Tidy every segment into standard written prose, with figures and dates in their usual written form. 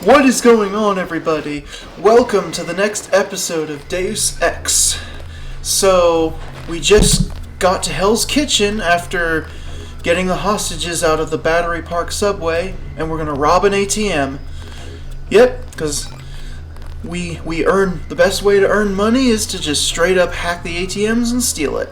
What is going on, everybody? Welcome to the next episode of Deus Ex. So, we just got to Hell's Kitchen after getting the hostages out of the Battery Park subway, and we're gonna rob an ATM. Yep, because we earn, the best way to earn money is to just straight up hack the ATMs and steal it.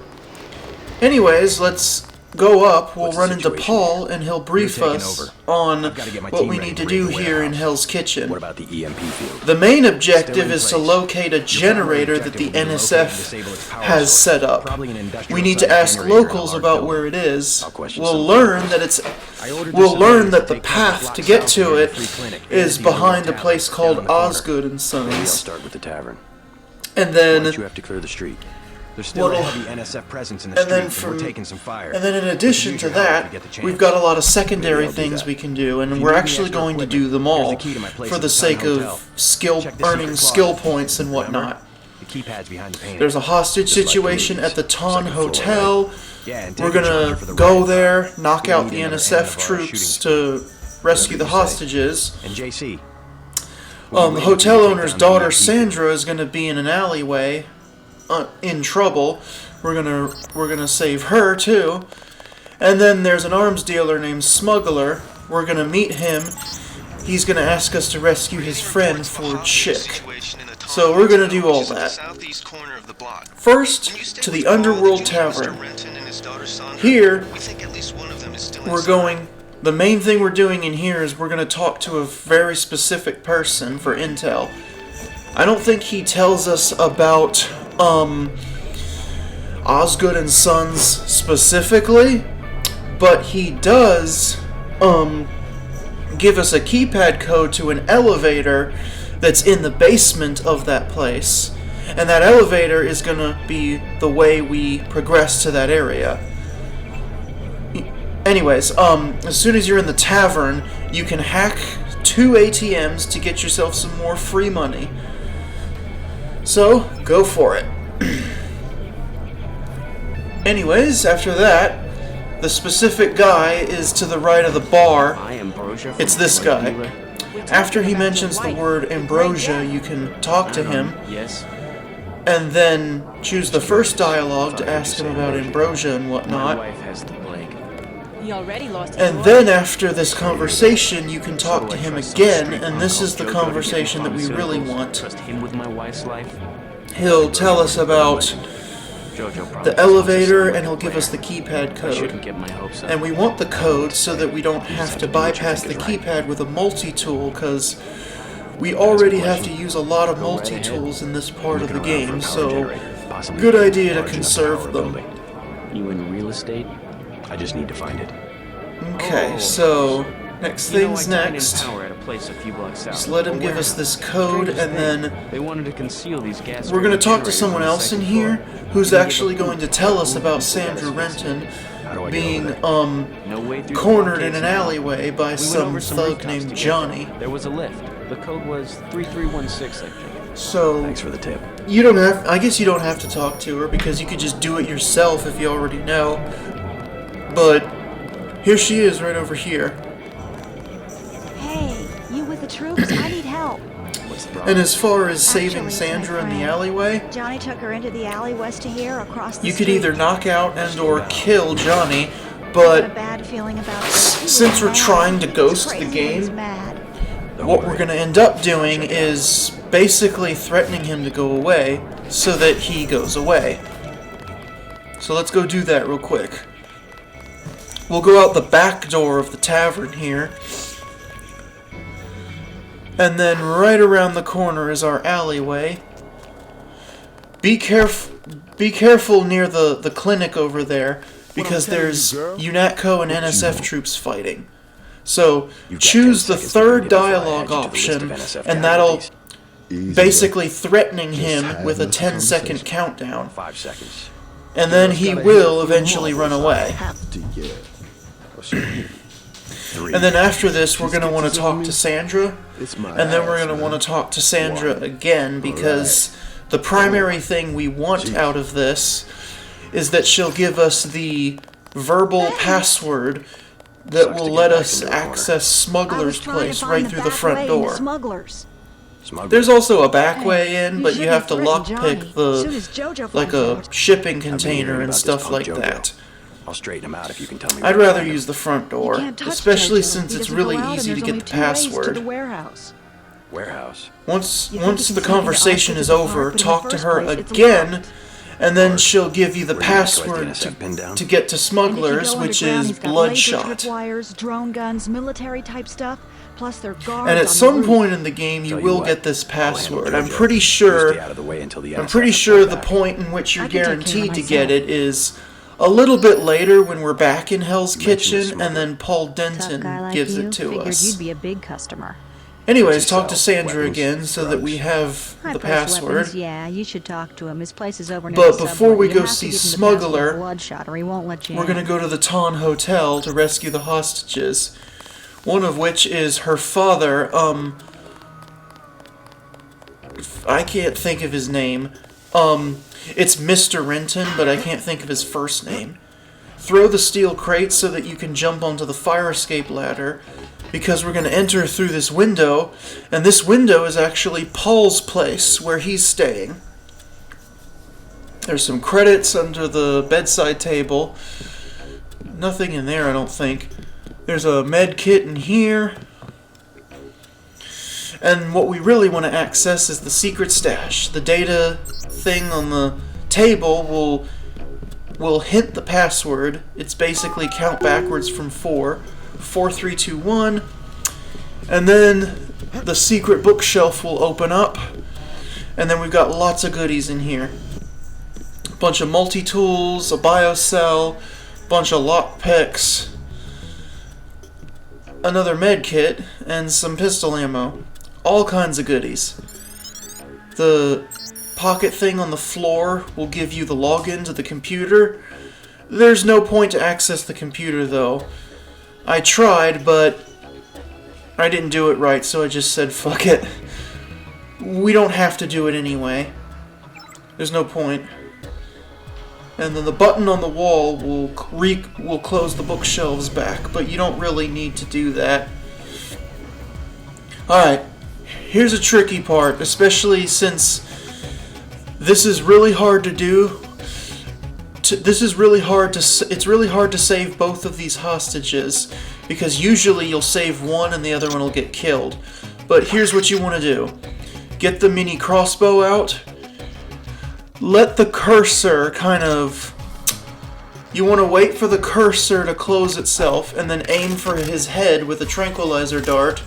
Anyways, let's go up. We'll run into Paul, and he'll brief us on what we need to do here in Hell's Kitchen. What about the EMP field? The main objective is to locate a generator that the NSF has set up. We need to ask locals about where it is. We'll learn that the path to get to it is behind a place called Osgood and Sons. Start with the tavern. And then you have to clear the street. There's still a heavy NSF presence in the street, and we're taking some fire. And then in addition to that, we've got a lot of secondary things we can do, and we're actually going to do them all for the sake of earning skill points and whatnot. There's a hostage situation at the Ton Hotel. We're gonna go there, knock out the NSF troops to rescue the hostages. The hotel owner's daughter Sandra is gonna be in an alleyway. In trouble. We're gonna save her too. And then there's an arms dealer named Smuggler. We're gonna meet him. He's gonna ask us to rescue his friend Ford Chick. So we're gonna do all that. First, to the Underworld Tavern. Here, the main thing we're doing in here is we're gonna talk to a very specific person for intel. I don't think he tells us about Osgood and Sons specifically, but he does give us a keypad code to an elevator that's in the basement of that place, and that elevator is gonna be the way we progress to that area. Anyways, as soon as you're in the tavern, you can hack 2 ATMs to get yourself some more free money. So, go for it. Anyways, after that, the specific guy is to the right of the bar. It's this guy. After he mentions the word ambrosia, you can talk to him. And then choose the first dialogue to ask him about ambrosia and whatnot. And then after this conversation, you can talk to him again, and this is the conversation that we really want. He'll tell us about the elevator, and he'll give us the keypad code. And we want the code so that we don't have to bypass the keypad with a multi-tool, because we already have to use a lot of multi-tools in this part of the game, so good idea to conserve them. You in real estate? I just need to find it. Okay, so next thing's next. Just let him give us this code, and then we're going to talk to someone else in here who's actually going to tell us about Sandra Renton being cornered in an alleyway by some thug named Johnny. There was a lift. The code was 3316, I think. So thanks for the tip. You don't have. I guess you don't have to talk to her because you could just do it yourself if you already know. But here she is, right over here. Hey, you with the troops? I need help. What's the problem? And as far as saving Sandra in the alleyway, Johnny took her into the alley west of here, across the you could street. either knock out and or kill Johnny, I but got a bad feeling about since we're trying to ghost the game, what we're going to end up doing is basically threatening him to go away so that he goes away. So let's go do that real quick. We'll go out the back door of the tavern here. And then right around the corner is our alleyway. Be careful near the clinic over there, because there's UNATCO and NSF troops fighting. So choose the third dialogue option, and that'll basically threatening him with a 10-second countdown. 5 seconds. And then he will eventually run away. And then after this, we're going to want to talk to Sandra, and then we're going to want to talk to Sandra again, because the primary thing we want out of this is that she'll give us the verbal password that will let us access Smuggler's Place right through the front door. There's also a back way in, but you have to lockpick like a shipping container and stuff like that. I'll straighten him out if you can tell me. I'd rather use the front door, especially since it's really easy to get the password. Warehouse. Once the conversation is over, talk to her again, and then she'll give you the password to get to Smugglers, which is Bloodshot. Drone guns, military type stuff. Plus their guards. And at some point in the game, you will get this password. I'm pretty sure the point in which you're guaranteed to get it is a little bit later when we're back in Hell's Kitchen, and then Paul Denton gives it to us. You'd be a big customer. Anyways, talk to Sandra again so that we have the password. Yeah, you should talk to him. His place is over near But the before we subway. go see Smuggler, Bloodshot, or he won't let you we're gonna go to the Ton Hotel to rescue the hostages. One of which is her father, I can't think of his name. It's Mr. Renton, but I can't think of his first name. Throw the steel crate so that you can jump onto the fire escape ladder, because we're going to enter through this window, and this window is actually Paul's place, where he's staying. There's some credits under the bedside table. Nothing in there, I don't think. There's a med kit in here. And what we really want to access is the secret stash. The data thing on the table will hint the password. It's basically count backwards from 4. 4, 3, 2, 1. And then the secret bookshelf will open up. And then we've got lots of goodies in here. A bunch of multi-tools, a biocell, bunch of lockpicks, another med kit, and some pistol ammo. All kinds of goodies. The pocket thing on the floor will give you the login to the computer. There's no point to access the computer, though. I tried, but I didn't do it right, so I just said, fuck it. We don't have to do it anyway. There's no point. And then the button on the wall will close the bookshelves back, but you don't really need to do that. Alright, here's a tricky part, especially since this is really hard to do. It's really hard to save both of these hostages, because usually you'll save one and the other one will get killed. But here's what you want to do. Get the mini crossbow out. Let the cursor you want to wait for the cursor to close itself and then aim for his head with a tranquilizer dart.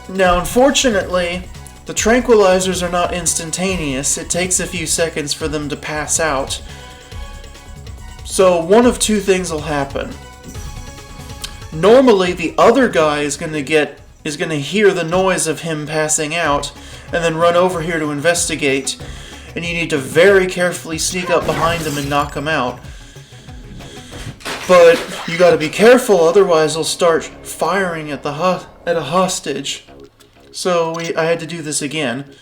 Now, unfortunately, the tranquilizers are not instantaneous. It takes a few seconds for them to pass out. So one of two things will happen. Normally, the other guy is going to hear the noise of him passing out and then run over here to investigate, and you need to very carefully sneak up behind him and knock him out. But you got to be careful, otherwise he'll start firing at a hostage. So I had to do this again.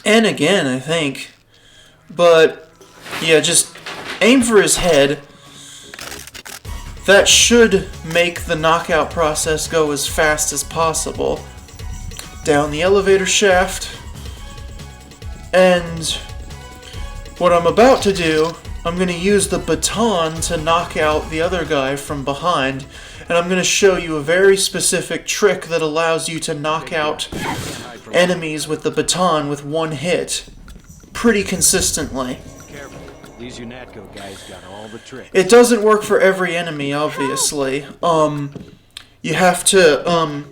And again, I think. But yeah, just aim for his head. That should make the knockout process go as fast as possible. Down the elevator shaft. And what I'm about to do, I'm going to use the baton to knock out the other guy from behind. And I'm going to show you a very specific trick that allows you to knock out enemies with the baton with one hit pretty consistently. These UNATCO guys got all the tricks. It doesn't work for every enemy, obviously. You have to,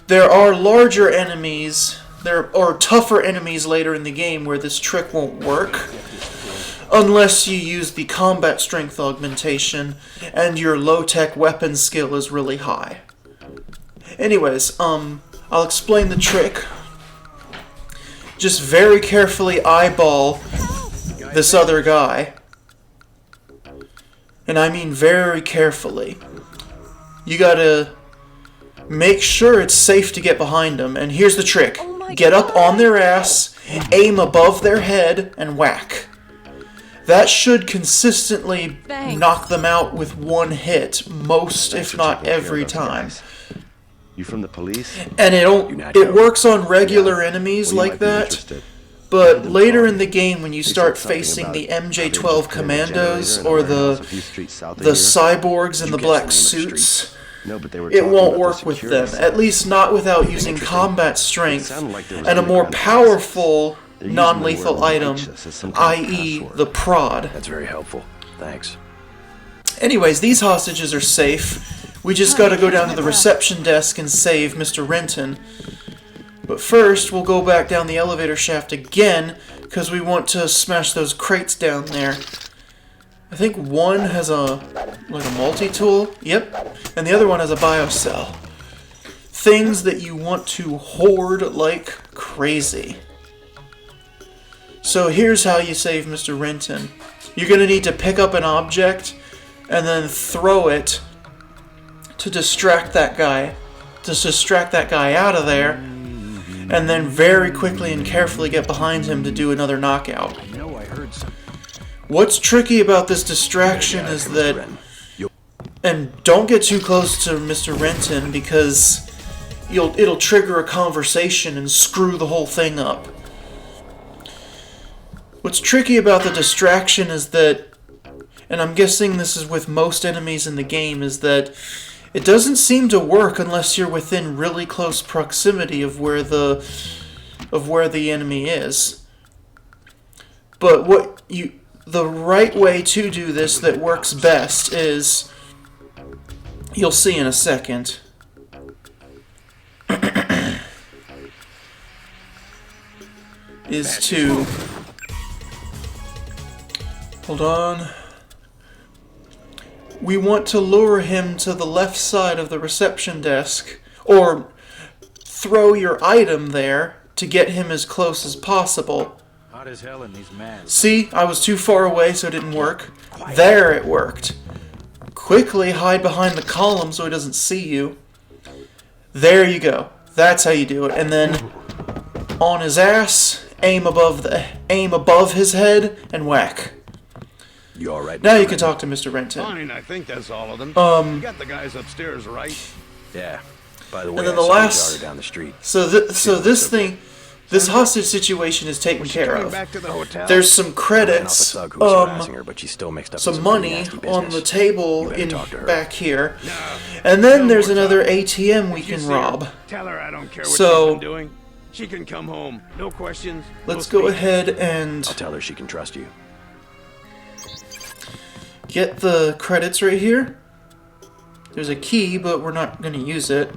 there are larger enemies, or tougher enemies later in the game where this trick won't work. Unless you use the combat strength augmentation and your low-tech weapon skill is really high. Anyways, I'll explain the trick. Just very carefully eyeball this other guy. And I mean very carefully. You gotta make sure it's safe to get behind them. And here's the trick. Get up on their ass, aim above their head, and whack. that should consistently Thanks. knock them out with one hit, most if not every time. You from the police? And it works on regular enemies like that. But later in the game, when you start facing the MJ-12 commandos or the cyborgs in the black suits, it won't work with them. At least not without using combat strength and a more powerful non-lethal item, i.e. the prod. That's very helpful. Thanks. Anyways, these hostages are safe. We just gotta go down to the reception desk and save Mr. Renton. But first, we'll go back down the elevator shaft again, because we want to smash those crates down there. I think one has a multi-tool. Yep. And the other one has a biocell. Things that you want to hoard like crazy. So here's how you save Mr. Renton. You're going to need to pick up an object and then throw it to distract that guy. To distract that guy out of there. And then very quickly and carefully get behind him to do another knockout. I know I heard something. What's tricky about this distraction is that... And don't get too close to Mr. Renton because it'll trigger a conversation and screw the whole thing up. What's tricky about the distraction is that, and I'm guessing this is with most enemies in the game, is that it doesn't seem to work unless you're within really close proximity of where the enemy is. But the right way to do this that works best is, you'll see in a second. Is to, hold on. We want to lure him to the left side of the reception desk, or throw your item there to get him as close as possible. Hot as hell in these masks. See, I was too far away so it didn't work. There it worked. Quickly hide behind the column so he doesn't see you. There you go. That's how you do it. And then on his ass, aim above his head and whack. You all right? Now you can talk to Mr. Renton. Fine, I think that's all of them. You got the guys upstairs, right? Yeah. By the way, and then I the saw last Jogger down the street. So this hostage situation is taken care of. Back to the hotel? There's some credits, Thug who was harassing her, but she's still mixed up in some money nasty on business. the table You better in talk to her. back here, and then there's another ATM we If you can see her, rob. Tell her I don't care what So- she's been doing. She can come home. No questions. Let's no go speech. ahead and I'll tell her she can trust you. get the credits right here. There's a key, but we're not going to use it.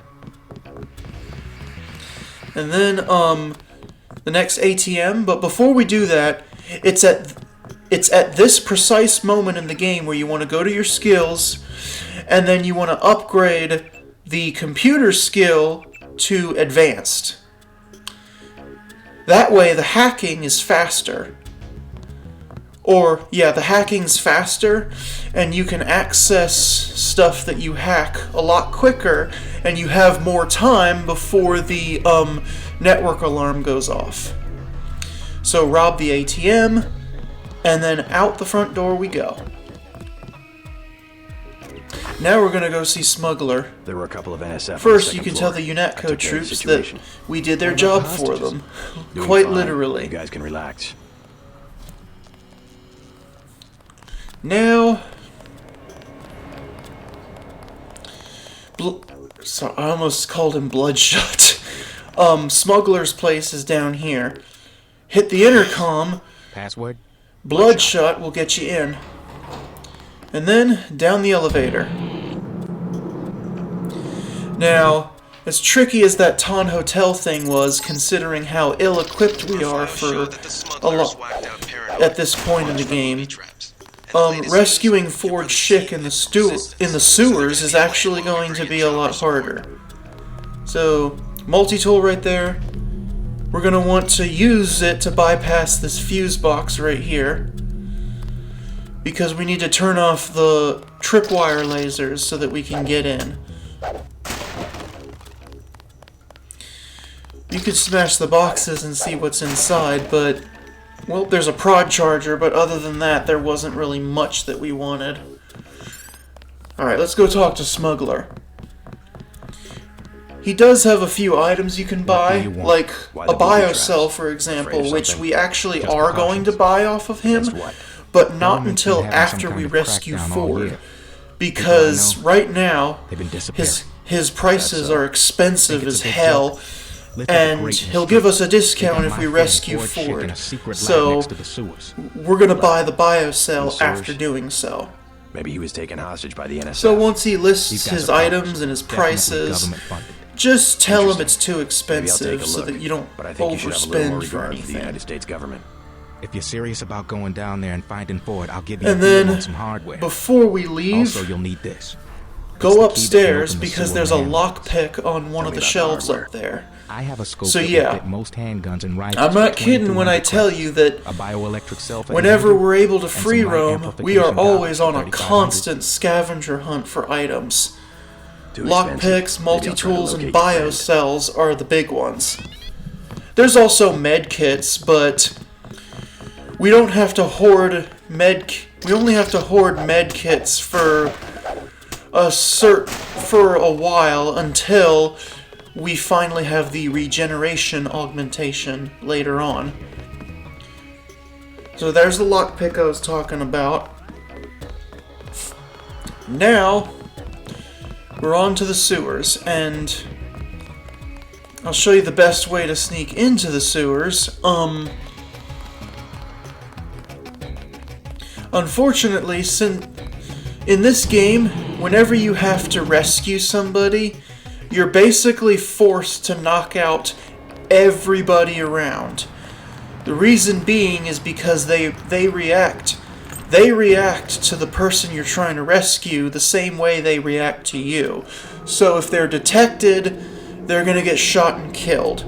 And then the next ATM, but before we do that, it's at this precise moment in the game where you want to go to your skills, and then you want to upgrade the computer skill to advanced. That way the hacking is faster. Or, yeah, the hacking's faster, and you can access stuff that you hack a lot quicker, and you have more time before the network alarm goes off. So rob the ATM, and then out the front door we go. Now we're gonna go see Smuggler. There were a couple of NSF. on the First, you second can floor. tell the I UNATCO took care of the troops that situation. we did their What about job the for hostages? them. Doing Quite fine. literally. You guys can relax. Now, so I almost called him Bloodshot. Smuggler's place is down here. Hit the intercom. Password? Bloodshot will get you in. And then down the elevator. Now, as tricky as that Ton Hotel thing was, considering how ill-equipped we are for a lot at this point in the game, rescuing Ford Schick in the sewers is actually going to be a lot harder. So, multi-tool right there. We're going to want to use it to bypass this fuse box right here, because we need to turn off the tripwire lasers so that we can get in. You could smash the boxes and see what's inside, but Well, there's a prod charger, but other than that, there wasn't really much that we wanted. Alright, let's go talk to Smuggler. He does have a few items you can buy, like a biocell, for example, which we actually are going to buy off of him, but not until after we rescue Ford. Because right now, his prices are expensive as hell, and he'll give us a discount if we rescue Ford. So, we're going to buy the biocell after doing so. Maybe he was taken hostage by the NSF. So once he lists his items and his prices, just tell him it's too expensive so that you don't overspend for anything. The United States government. If you're serious about going down there and finding Ford, I'll give you and then, some hardware. Before we leave, also, you'll need this. Go upstairs because there's a lockpick on one of the shelves up there. I have a scope so yeah, most handguns and rifles. I'm not kidding when I tell you that whenever we're able to free roam, we are always on a constant scavenger hunt for items. Lockpicks, multi-tools, and biocells are the big ones. There's also med kits, but we don't have to hoard we only have to hoard med kits for a while until we finally have the regeneration augmentation later on. So there's the lockpick I was talking about. Now we're on to the sewers, and I'll show you the best way to sneak into the sewers. Unfortunately, in this game, whenever you have to rescue somebody, you're basically forced to knock out everybody around. The reason being is because they react. They react to the person you're trying to rescue the same way they react to you. So if they're detected, they're going to get shot and killed.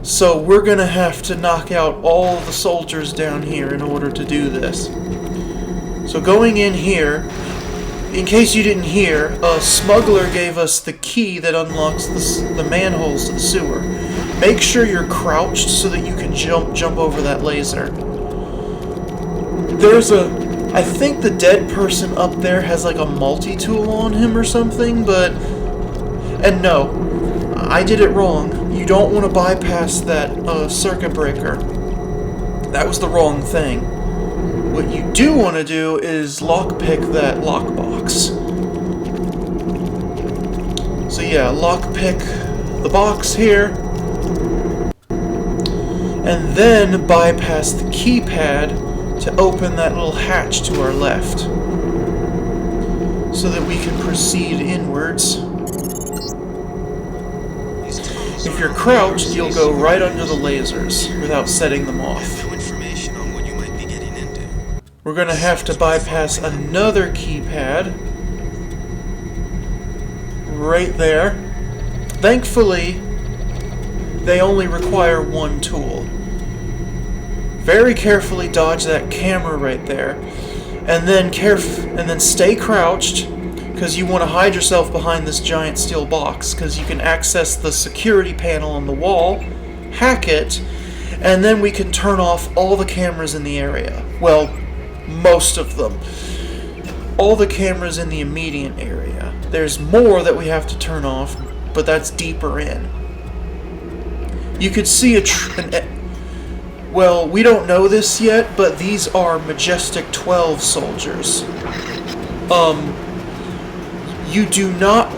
So we're going to have to knock out all the soldiers down here in order to do this. So going in here, in case you didn't hear, a smuggler gave us the key that unlocks the manholes to the sewer. Make sure you're crouched so that you can jump over that laser. I think the dead person up there has like a multi-tool on him or something, and no, I did it wrong. You don't want to bypass that circuit breaker. That was the wrong thing. What you do want to do is lockpick that lockbox. So yeah, lockpick the box here, and then bypass the keypad to open that little hatch to our left, so that we can proceed inwards. If you're crouched, you'll go right under the lasers without setting them off. We're going to have to bypass another keypad right there. Thankfully, they only require one tool. Very carefully dodge that camera right there, and then stay crouched, because you want to hide yourself behind this giant steel box, because you can access the security panel on the wall, hack it, and then we can turn off all the cameras in the area. Well, most of them. All the cameras in the immediate area. There's more that we have to turn off, but that's deeper in. You could see well, we don't know this yet, but these are Majestic 12 soldiers. You do not...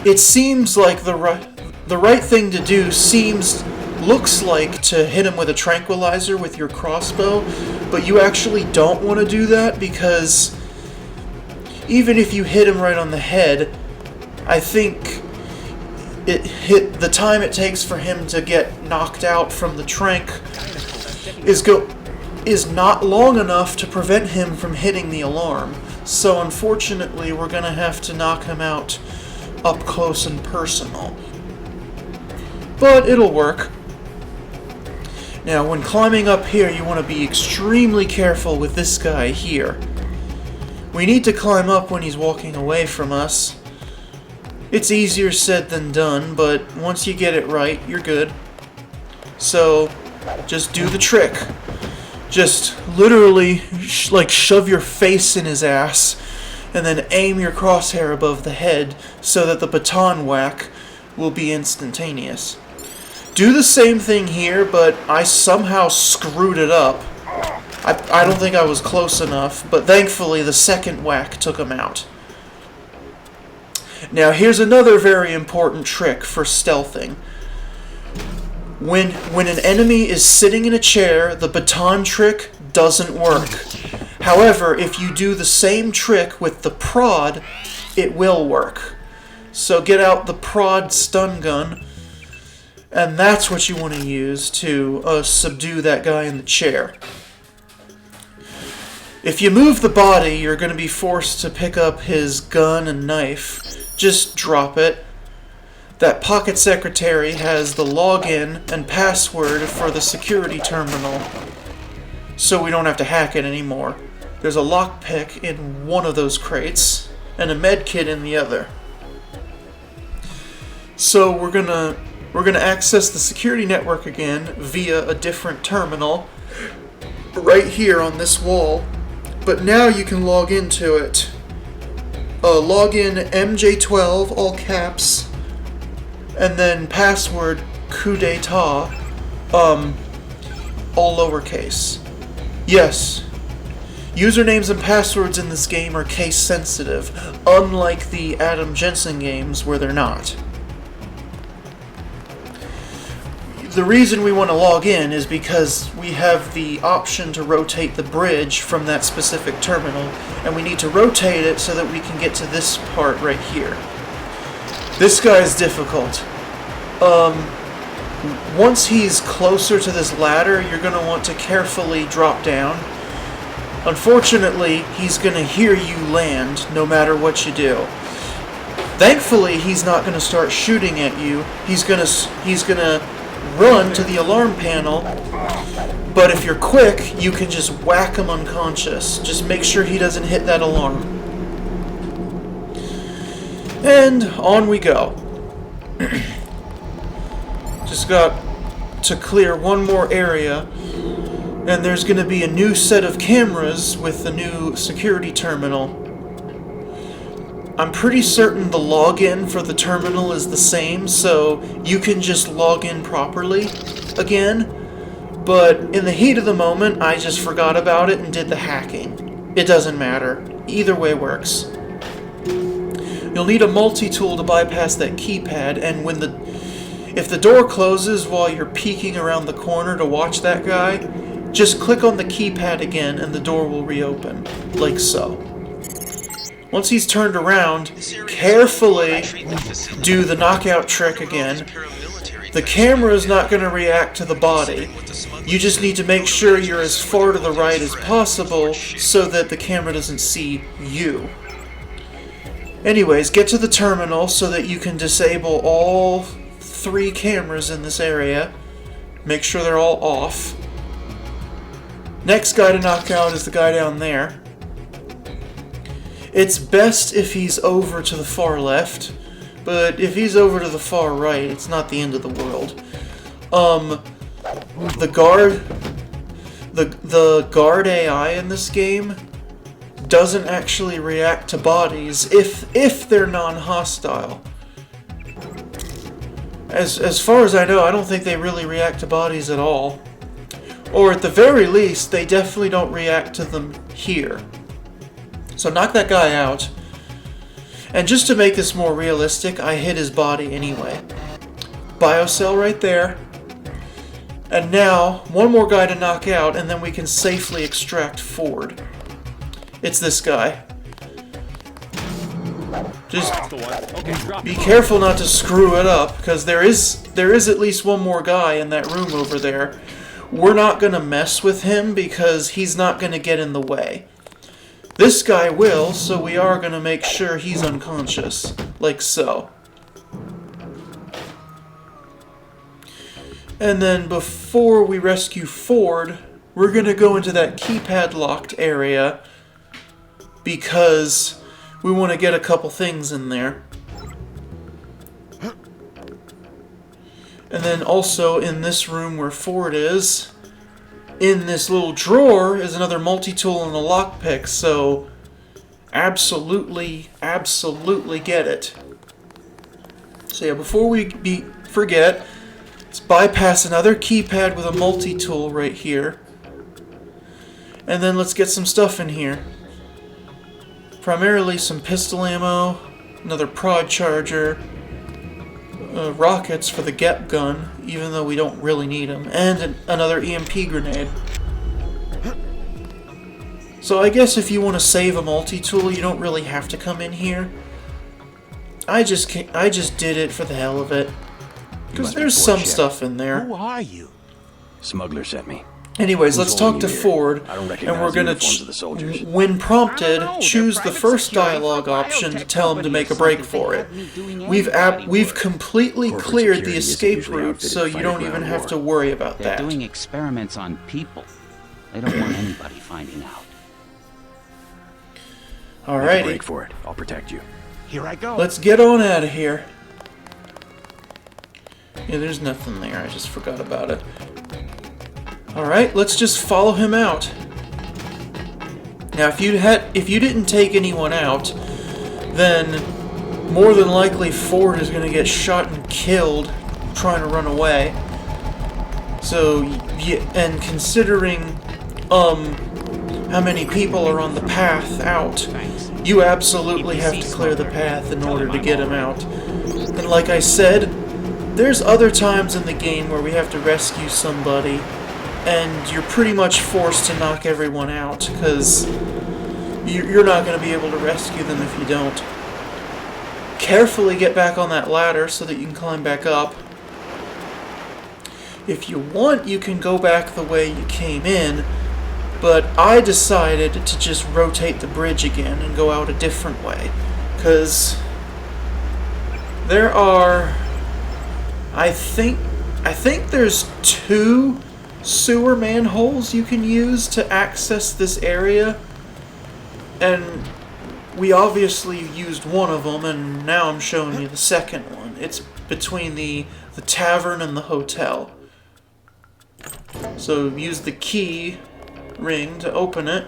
It seems like the right thing to do looks like to hit him with a tranquilizer with your crossbow, but you actually don't want to do that, because even if you hit him right on the head, I think the time it takes for him to get knocked out from the trank is not long enough to prevent him from hitting the alarm. So unfortunately, we're going to have to knock him out up close and personal. But it'll work. Now, when climbing up here, you want to be extremely careful with this guy here. We need to climb up when he's walking away from us. It's easier said than done, but once you get it right, you're good. So, just do the trick. Just literally, like, shove your face in his ass, and then aim your crosshair above the head so that the baton whack will be instantaneous. Do the same thing here, but I somehow screwed it up. I don't think I was close enough, but thankfully the second whack took him out. Now here's another very important trick for stealthing. When an enemy is sitting in a chair, the baton trick doesn't work. However, if you do the same trick with the prod, it will work. So get out the prod stun gun, and that's what you want to use to subdue that guy in the chair. If you move the body, you're going to be forced to pick up his gun and knife. Just drop it. That pocket secretary has the login and password for the security terminal, so we don't have to hack it anymore. There's a lockpick in one of those crates, and a med kit in the other. So we're gonna access the security network again via a different terminal right here on this wall. But now you can log into it. Log in MJ12, all caps, and then password coup d'etat, all lowercase. Yes. Usernames and passwords in this game are case sensitive, unlike the Adam Jensen games where they're not. The reason we want to log in is because we have the option to rotate the bridge from that specific terminal, and we need to rotate it so that we can get to this part right here. This guy's difficult. Once he's closer to this ladder, you're going to want to carefully drop down. Unfortunately, he's going to hear you land no matter what you do. Thankfully, he's not going to start shooting at you. He's going to run to the alarm panel, but if you're quick, you can just whack him unconscious. Just make sure he doesn't hit that alarm. And on we go. Just got to clear one more area, and there's going to be a new set of cameras with the new security terminal. I'm pretty certain the login for the terminal is the same, so you can just log in properly again. But in the heat of the moment, I just forgot about it and did the hacking. It doesn't matter. Either way works. You'll need a multi-tool to bypass that keypad, and if the door closes while you're peeking around the corner to watch that guy, just click on the keypad again and the door will reopen, like so. Once he's turned around, carefully do the knockout trick again. The camera is not going to react to the body. You just need to make sure you're as far to the right as possible so that the camera doesn't see you. Anyways, get to the terminal so that you can disable all 3 cameras in this area. Make sure they're all off. Next guy to knock out is the guy down there. It's best if he's over to the far left, but if he's over to the far right, it's not the end of the world. The guard AI in this game doesn't actually react to bodies if they're non-hostile. As far as I know, I don't think they really react to bodies at all. Or at the very least, they definitely don't react to them here. So knock that guy out. And just to make this more realistic, I hit his body anyway. Biocell right there. And now, one more guy to knock out, and then we can safely extract Ford. It's this guy. Just be careful not to screw it up, because there is at least one more guy in that room over there. We're not going to mess with him because he's not going to get in the way. This guy will, so we are going to make sure he's unconscious, like so. And then before we rescue Ford, we're going to go into that keypad locked area because we want to get a couple things in there. And then also in this room where Ford is, in this little drawer is another multi-tool and a lockpick, so absolutely, absolutely get it. So yeah, before we forget, let's bypass another keypad with a multi-tool right here. And then let's get some stuff in here. Primarily some pistol ammo, another prod charger, rockets for the GEP gun, even though we don't really need them, and another EMP grenade. So I guess if you want to save a multi-tool, you don't really have to come in here. I just did it for the hell of it, because there's some stuff in there. Who are you? Smuggler sent me. Anyways, let's talk to Ford, and we're gonna, when prompted, choose the first dialogue option to tell him to make a break for it. We've completely cleared the escape route, so you don't even have to worry about that. They're doing experiments on people. They don't want anybody finding out. Alrighty. Break for it. I'll protect you. Here I go. Let's get on out of here. Yeah, there's nothing there. I just forgot about it. Alright, let's just follow him out. Now, if you didn't take anyone out, then more than likely Ford is going to get shot and killed trying to run away. So, yeah, and considering how many people are on the path out, you absolutely have to clear the path in order to get him out. And like I said, there's other times in the game where we have to rescue somebody, and you're pretty much forced to knock everyone out, because you're not going to be able to rescue them if you don't. Carefully get back on that ladder so that you can climb back up. If you want, you can go back the way you came in, but I decided to just rotate the bridge again and go out a different way, because there are, I think there's 2 sewer manholes you can use to access this area, and we obviously used one of them, and now I'm showing you the second one. It's between the tavern and the hotel. So use the key ring to open it.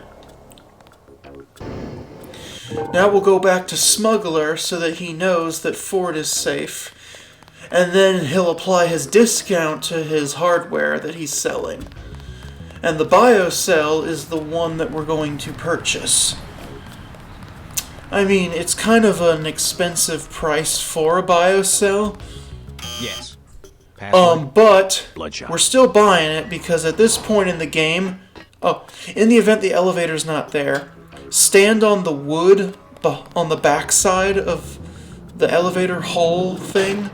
Now we'll go back to Smuggler so that he knows that Ford is safe. And then he'll apply his discount to his hardware that he's selling. And the biocell is the one that we're going to purchase. I mean, it's kind of an expensive price for a biocell. Yes. But Bloodshot. we're still buying it because at this point in the game, in the event the elevator's not there, stand on the wood on the backside of the elevator hull thing,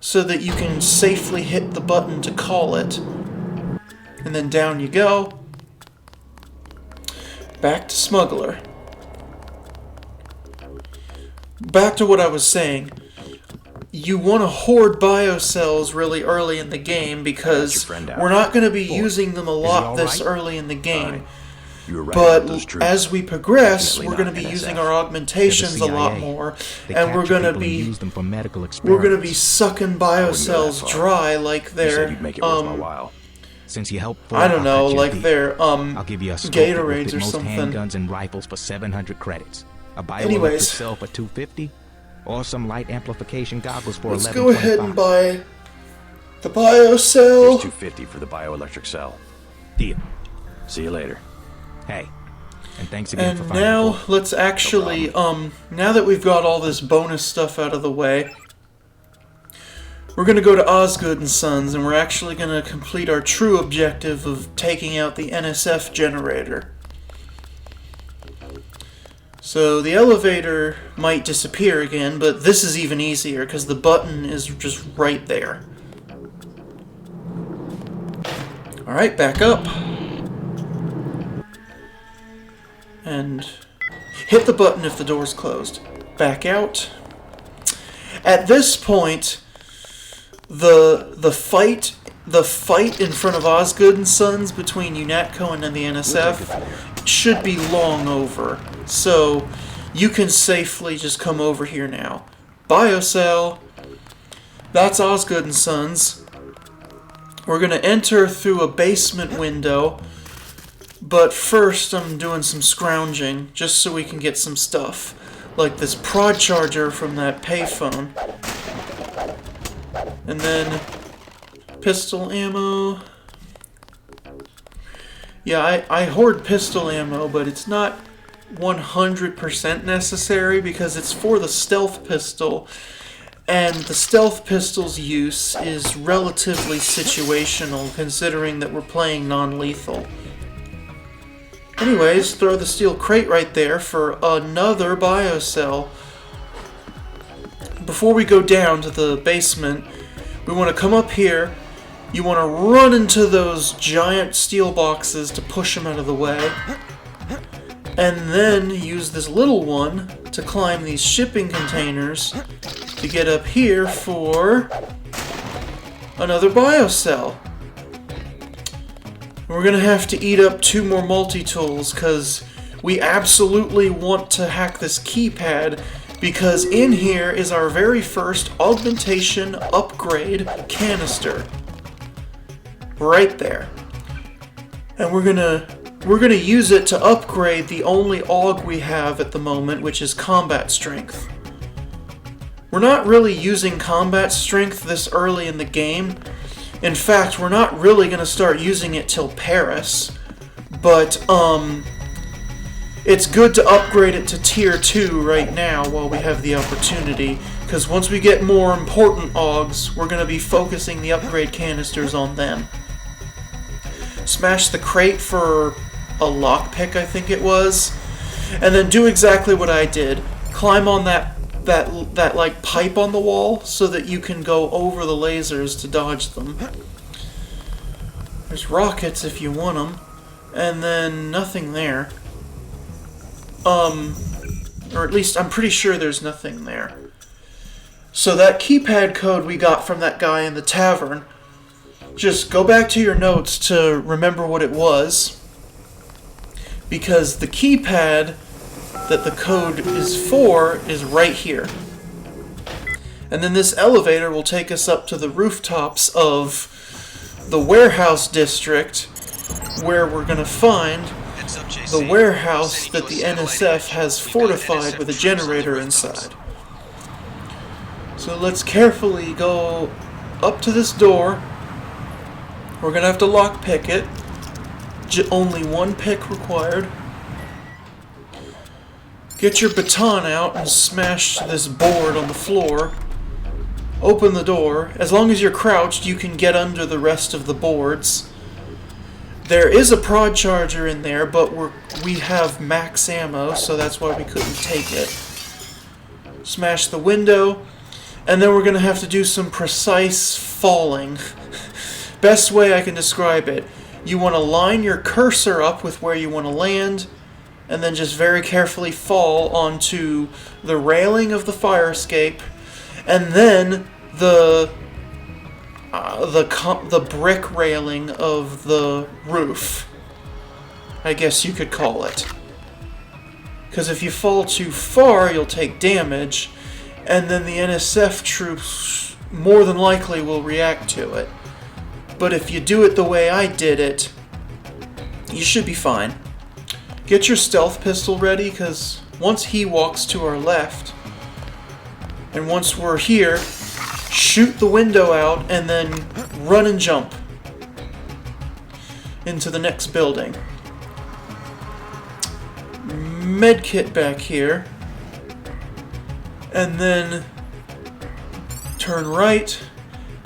so that you can safely hit the button to call it. And then down you go. Back to Smuggler. Back to what I was saying. You want to hoard biocells really early in the game because we're not going to be using them a lot this early in the game. But as we progress, we're going to be using our augmentations a lot more, and we're going to be sucking biocells dry like they're Since you helped, I don't know, like they're I'll give you a Gatorades or most something. handguns and rifles for 700 credits. A Anyways, cell for 250, or some light amplification goggles for 11.25. Let's go ahead and buy the biocell. Here's 250 for the bioelectric cell. Deal. See you later. Hey, and thanks again for And finding now Ford. let's actually, now that we've got all this bonus stuff out of the way, we're going to go to Osgood and Sons, and we're actually going to complete our true objective of taking out the NSF generator. So the elevator might disappear again, but this is even easier because the button is just right there. Alright, back up. And hit the button if the door's closed. Back out. At this point, the fight in front of Osgood and Sons between UNATCO and the NSF should be long over. So you can safely just come over here now. Biocell. That's Osgood and Sons. We're going to enter through a basement window, but first I'm doing some scrounging just so we can get some stuff, like this prod charger from that payphone. And then pistol ammo. Yeah, I hoard pistol ammo, but it's not 100% necessary because it's for the stealth pistol, and the stealth pistol's use is relatively situational considering that we're playing non-lethal. Anyways, throw the steel crate right there for another biocell. Before we go down to the basement, we want to come up here. You want to run into those giant steel boxes to push them out of the way. And then use this little one to climb these shipping containers to get up here for another biocell. We're going to have to eat up 2 more multi-tools because we absolutely want to hack this keypad, because in here is our very first augmentation upgrade canister. Right there. And we're gonna use it to upgrade the only aug we have at the moment, which is combat strength. We're not really using combat strength this early in the game. In fact, we're not really gonna start using it till Paris. But it's good to upgrade it to tier 2 right now while we have the opportunity, because once we get more important augs, we're gonna be focusing the upgrade canisters on them. Smash the crate for a lockpick, I think it was, and then do exactly what I did. Climb on that like pipe on the wall so that you can go over the lasers to dodge them. There's rockets if you want them, and then nothing there. Or at least I'm pretty sure there's nothing there. So that keypad code we got from that guy in the tavern, just go back to your notes to remember what it was, because the keypad that the code is for is right here. And then this elevator will take us up to the rooftops of the warehouse district, where we're going to find the warehouse that the NSF has fortified with a generator inside. So let's carefully go up to this door. We're going to have to lockpick it. Only 1 pick required. Get your baton out and smash this board on the floor. Open the door. As long as you're crouched, you can get under the rest of the boards. There is a prod charger in there, but we have max ammo, so that's why we couldn't take it. Smash the window, and then we're going to have to do some precise falling. Best way I can describe it, you want to line your cursor up with where you want to land, and then just very carefully fall onto the railing of the fire escape, and then the brick railing of the roof, I guess you could call it. Because if you fall too far, you'll take damage, and then the NSF troops more than likely will react to it. But if you do it the way I did it, you should be fine. Get your stealth pistol ready, because once he walks to our left, and once we're here, shoot the window out, and then run and jump into the next building. Medkit back here, and then turn right,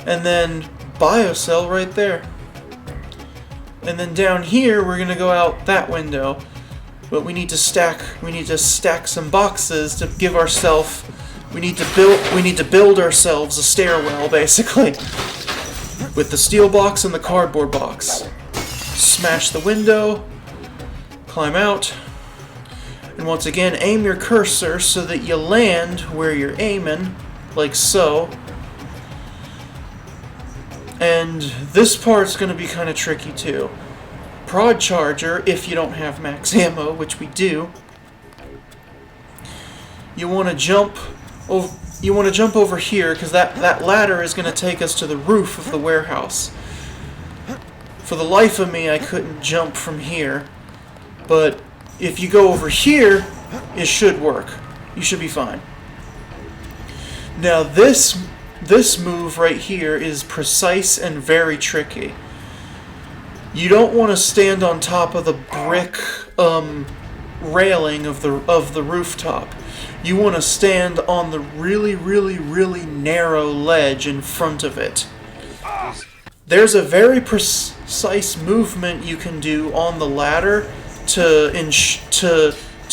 and then biocell right there. And then down here we're gonna go out that window, but we need to stack some boxes to give ourselves. We need to build ourselves a stairwell, basically, with the steel box and the cardboard box. Smash the window, climb out, and once again aim your cursor so that you land where you're aiming, like so. And this part's going to be kind of tricky too. Prod charger, if you don't have max ammo, which we do. You want to jump over here, because that ladder is going to take us to the roof of the warehouse. For the life of me, I couldn't jump from here. But if you go over here, it should work. You should be fine. Now this move right here is precise and very tricky. You don't want to stand on top of the brick railing of the rooftop. You want to stand on the really, really, really narrow ledge in front of it. There's a very precise movement you can do on the ladder to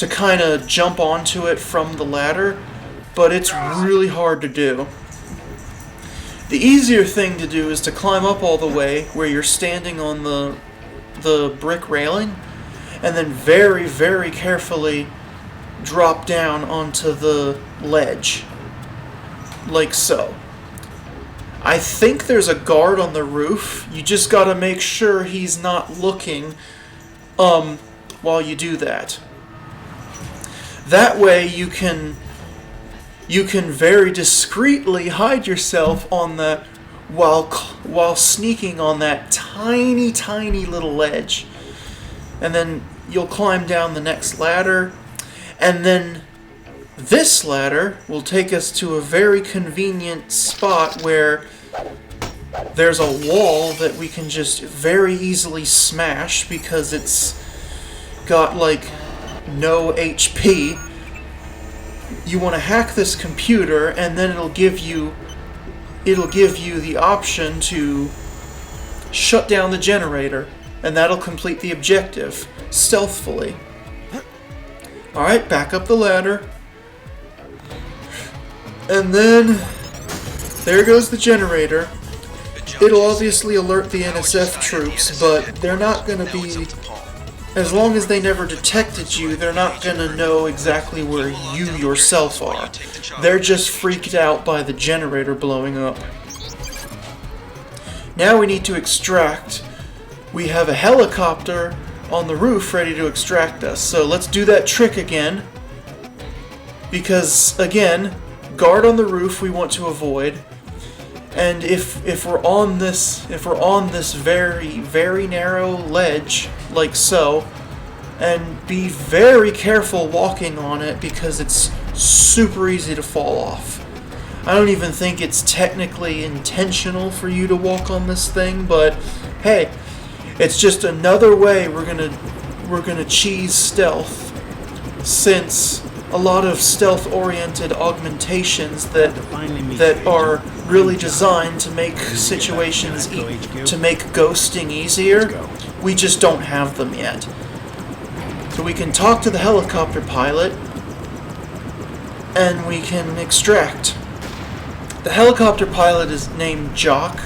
kind of jump onto it from the ladder, but it's really hard to do. The easier thing to do is to climb up all the way where you're standing on the brick railing, and then very, very carefully drop down onto the ledge, like so. I think there's a guard on the roof. You just gotta make sure he's not looking while you do that. That way you can very discreetly hide yourself on that while sneaking on that tiny, tiny little ledge. And then you'll climb down the next ladder, and then this ladder will take us to a very convenient spot where there's a wall that we can just very easily smash because it's got like no HP. You want to hack this computer, and then it'll give you the option to shut down the generator, and that'll complete the objective stealthily. Alright, back up the ladder. And then there goes the generator. It'll obviously alert the NSF troops, but they're not going to be... As long as they never detected you, they're not going to know exactly where you yourself are. They're just freaked out by the generator blowing up. Now we need to extract. We have a helicopter on the roof ready to extract us. So let's do that trick again. Because, again, guard on the roof we want to avoid. And if we're on this very, very narrow ledge, like so, and be very careful walking on it because it's super easy to fall off. I don't even think it's technically intentional for you to walk on this thing, but hey, it's just another way we're gonna cheese stealth, since a lot of stealth-oriented augmentations that are really designed to make situations to make ghosting easier, we just don't have them yet. So we can talk to the helicopter pilot, and we can extract. The helicopter pilot is named Jock.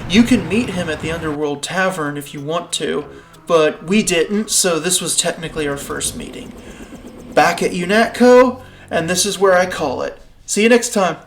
You can meet him at the Underworld Tavern if you want to, but we didn't, so this was technically our first meeting. Back at UNATCO, and this is where I call it. See you next time.